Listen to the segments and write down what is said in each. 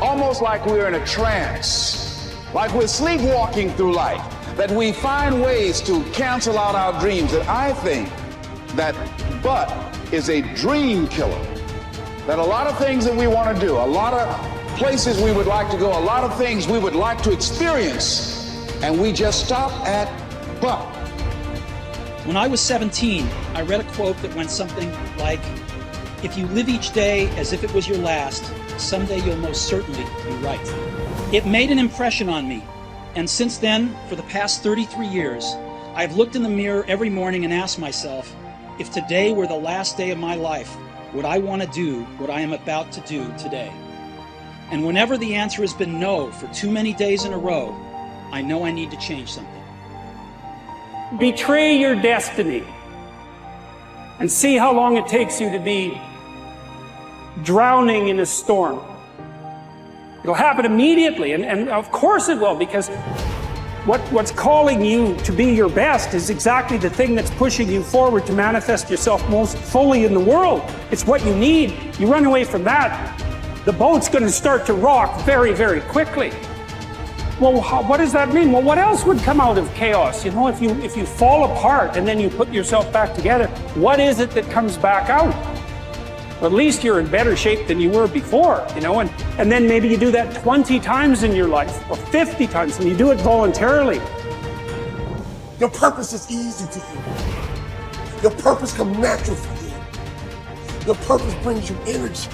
almost like we're in a trance, like we're sleepwalking through life, that we find ways to cancel out our dreams. And I think that but is a dream killer. That a lot of things that we want to do, a lot of places we would like to go, a lot of things we would like to experience, and we just stop at but. When I was 17, I read a quote that went something like, "If you live each day as if it was your last, someday you'll most certainly be right." It made an impression on me, and since then, for the past 33 years, I've looked in the mirror every morning and asked myself, if today were the last day of my life, would I want to do what I am about to do today? And whenever the answer has been no for too many days in a row, I know I need to change something. Betray your destiny and see how long it takes you to be drowning in a storm. It'll happen immediately, and of course it will, because what's calling you to be your best is exactly the thing that's pushing you forward to manifest yourself most fully in the world. It's what you need. You run away from that, the boat's going to start to rock very, very quickly. Well, what does that mean? Well, what else would come out of chaos? You know, if you fall apart and then you put yourself back together, what is it that comes back out? Well, at least you're in better shape than you were before, you know, and then maybe you do that 20 times in your life, or 50 times, and you do it voluntarily. Your purpose is easy to you. Your purpose comes natural for you. Your purpose brings you energy.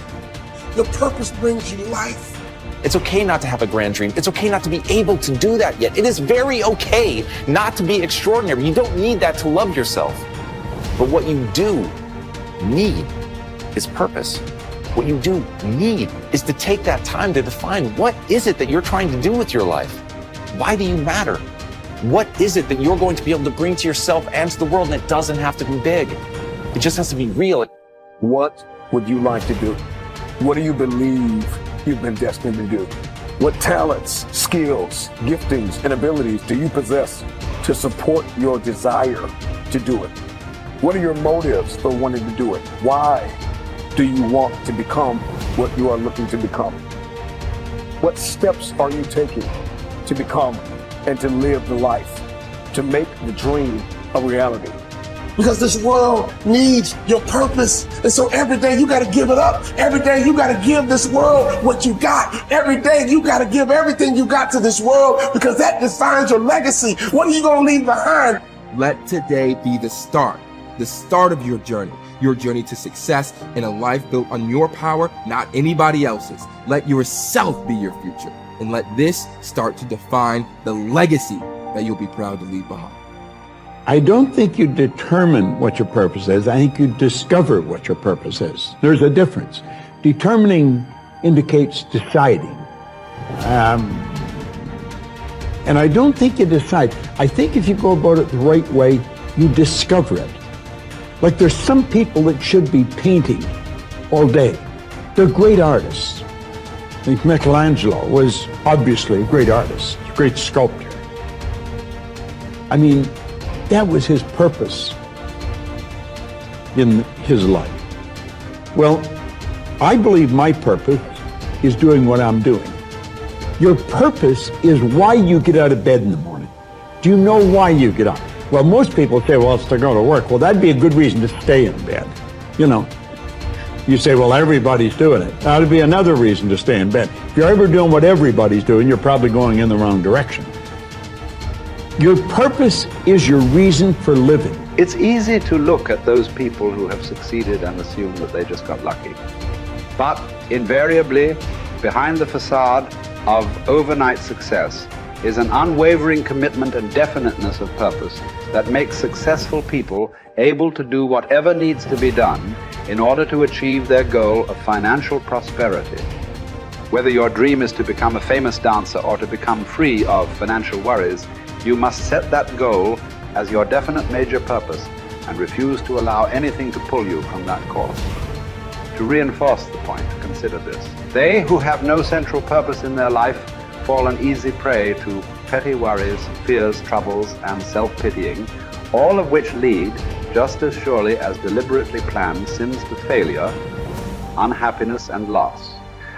Your purpose brings you life. It's okay not to have a grand dream. It's okay not to be able to do that yet. It is very okay not to be extraordinary. You don't need that to love yourself. But what you do need is purpose. What you do need is to take that time to define what is it that you're trying to do with your life? Why do you matter? What is it that you're going to be able to bring to yourself and to the world? And it doesn't have to be big. It just has to be real. What would you like to do? What do you believe you've been destined to do? What talents, skills, giftings, and abilities do you possess to support your desire to do it? What are your motives for wanting to do it? Why do you want to become what you are looking to become? What steps are you taking to become and to live the life, to make the dream a reality? Because this world needs your purpose. And so every day you got to give it up. Every day you got to give this world what you got. Every day you got to give everything you got to this world, because that defines your legacy. What are you going to leave behind? Let today be the start of your journey to success in a life built on your power, not anybody else's. Let yourself be your future, and let this start to define the legacy that you'll be proud to leave behind. I don't think you determine what your purpose is. I think you discover what your purpose is. There's a difference. Determining indicates deciding. And I don't think you decide. I think if you go about it the right way, you discover it. Like there's some people that should be painting all day. They're great artists. I think Michelangelo was obviously a great artist, a great sculptor. I mean, that was his purpose in his life. Well, I believe my purpose is doing what I'm doing. Your purpose is why you get out of bed in the morning. Do you know why you get up? Well, most people say, well, it's to go to work. Well, that'd be a good reason to stay in bed. You know, you say, well, everybody's doing it. That'd be another reason to stay in bed. If you're ever doing what everybody's doing, you're probably going in the wrong direction. Your purpose is your reason for living. It's easy to look at those people who have succeeded and assume that they just got lucky. But invariably, behind the facade of overnight success is an unwavering commitment and definiteness of purpose that makes successful people able to do whatever needs to be done in order to achieve their goal of financial prosperity. Whether your dream is to become a famous dancer or to become free of financial worries, you must set that goal as your definite major purpose and refuse to allow anything to pull you from that course. To reinforce the point, consider this. They who have no central purpose in their life fall an easy prey to petty worries, fears, troubles, and self-pitying, all of which lead, just as surely as deliberately planned sins, to failure, unhappiness, and loss.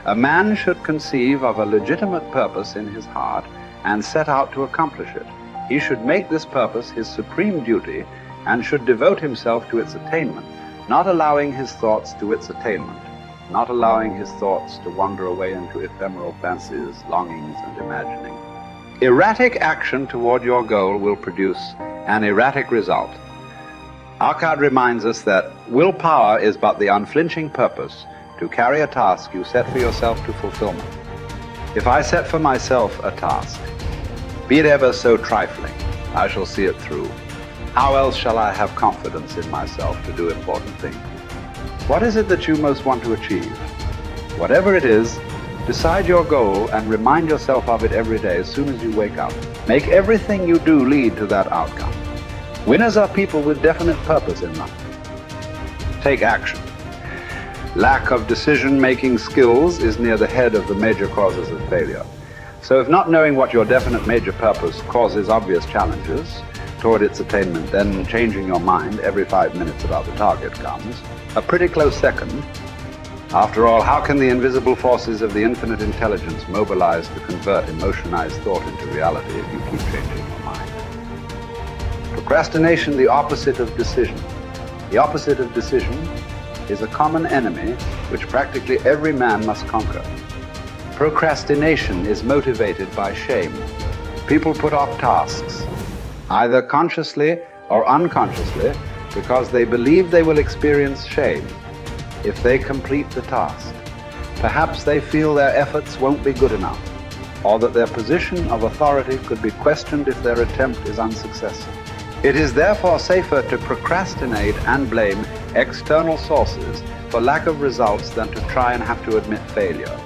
A man should conceive of a legitimate purpose in his heart and set out to accomplish it. He should make this purpose his supreme duty and should devote himself to its attainment, not allowing his thoughts to its attainment, not allowing his thoughts to wander away into ephemeral fancies, longings, and imagining. Erratic action toward your goal will produce an erratic result. Our card reminds us that willpower is but the unflinching purpose to carry a task you set for yourself to fulfillment. If I set for myself a task, be it ever so trifling, I shall see it through. How else shall I have confidence in myself to do important things? What is it that you most want to achieve? Whatever it is, decide your goal and remind yourself of it every day as soon as you wake up. Make everything you do lead to that outcome. Winners are people with definite purpose in life. Take action. Lack of decision-making skills is near the head of the major causes of failure. So if not knowing what your definite major purpose causes obvious challenges toward its attainment, then changing your mind every 5 minutes about the target comes a pretty close second. After all, how can the invisible forces of the infinite intelligence mobilize to convert emotionized thought into reality if you keep changing your mind? Procrastination, the opposite of decision. The opposite of decision is a common enemy which practically every man must conquer. Procrastination is motivated by shame. People put off tasks, either consciously or unconsciously, because they believe they will experience shame if they complete the task. Perhaps they feel their efforts won't be good enough, or that their position of authority could be questioned if their attempt is unsuccessful. It is therefore safer to procrastinate and blame external sources for lack of results than to try and have to admit failure.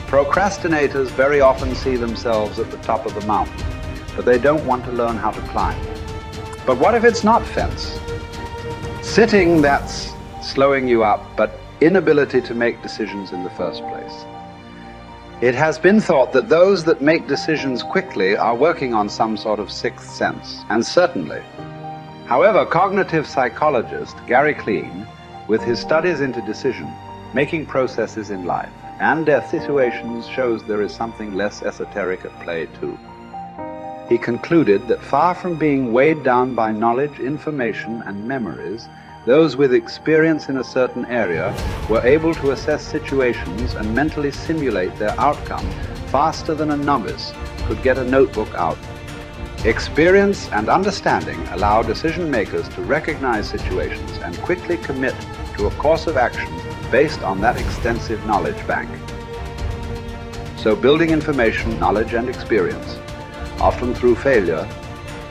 Procrastinators very often see themselves at the top of the mountain, but they don't want to learn how to climb. But what if it's not fence? Sitting, that's slowing you up, but inability to make decisions in the first place. It has been thought that those that make decisions quickly are working on some sort of sixth sense, and certainly. However, cognitive psychologist Gary Klein, with his studies into decision-making processes in life and their situations, shows there is something less esoteric at play too. He concluded that far from being weighed down by knowledge, information, and memories, those with experience in a certain area were able to assess situations and mentally simulate their outcome faster than a novice could get a notebook out. Experience and understanding allow decision makers to recognize situations and quickly commit to a course of action based on that extensive knowledge bank. So building information, knowledge, and experience, often through failure,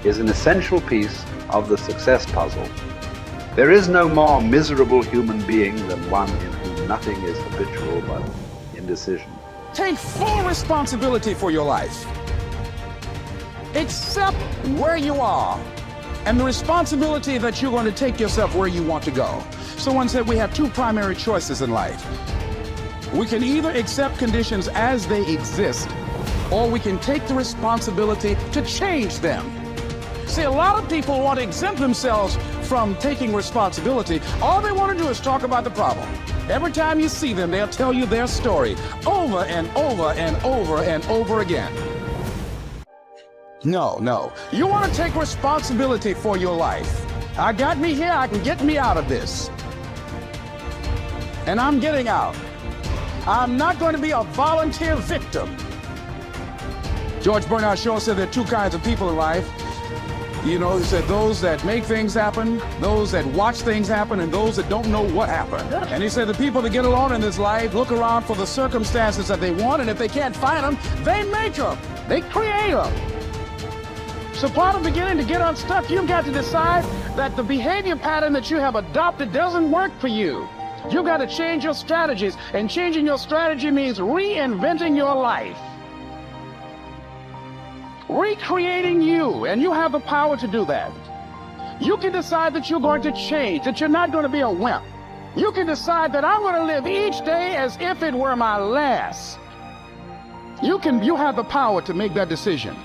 is an essential piece of the success puzzle. There is no more miserable human being than one in whom nothing is habitual but indecision. Take full responsibility for your life. Accept where you are and the responsibility that you're going to take yourself where you want to go. Someone said we have two primary choices in life. We can either accept conditions as they exist, or we can take the responsibility to change them. See, a lot of people want to exempt themselves from taking responsibility. All they want to do is talk about the problem. Every time you see them, they'll tell you their story over and over and over and over again. No. You want to take responsibility for your life. I got me here, I can get me out of this. And I'm getting out. I'm not going to be a volunteer victim. George Bernard Shaw said there are two kinds of people in life. You know, he said those that make things happen, those that watch things happen, and those that don't know what happened. And he said the people that get along in this life look around for the circumstances that they want, and if they can't find them, they make them. They create them. So part of beginning to get unstuck, you've got to decide that the behavior pattern that you have adopted doesn't work for you. You've got to change your strategies, and changing your strategy means reinventing your life. Recreating you, and you have the power to do that. You can decide that you're going to change, that you're not going to be a wimp. You can decide that I'm going to live each day as if it were my last. You have the power to make that decision.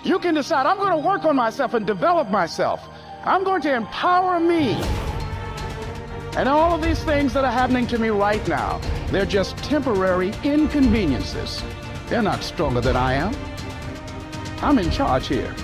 You can decide I'm going to work on myself and develop myself. I'm going to empower me. And all of these things that are happening to me right now, they're just temporary inconveniences. They're not stronger than I am. I'm in charge here.